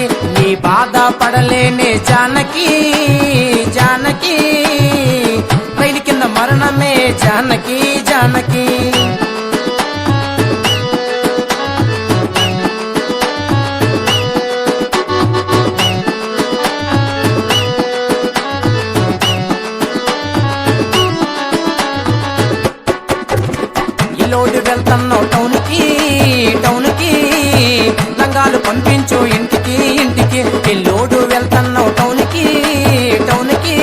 జానకి నీ బాధ పడలేనే జానకి జానకి రైలు కింద మరణమే జానకి జానకి లోడు వెళ్తున్నావు టౌన్కి టౌన్కి లంగాలు పంపించు ఇంటికి ఇంటికి లోడు వెళ్తున్నావు టౌన్కి టౌన్కి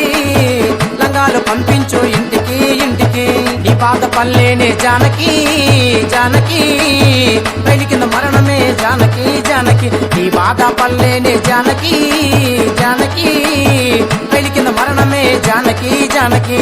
లంగాలు పంపించు ఇంటికి ఇంటికి నీ బాధ పల్లేనే జానకి జానకి రైలు కింద మరణమే జానకి జానకి నీ బాధ పల్లేనే జానకి జానకి రైలు కింద మరణమే జానకి జానకి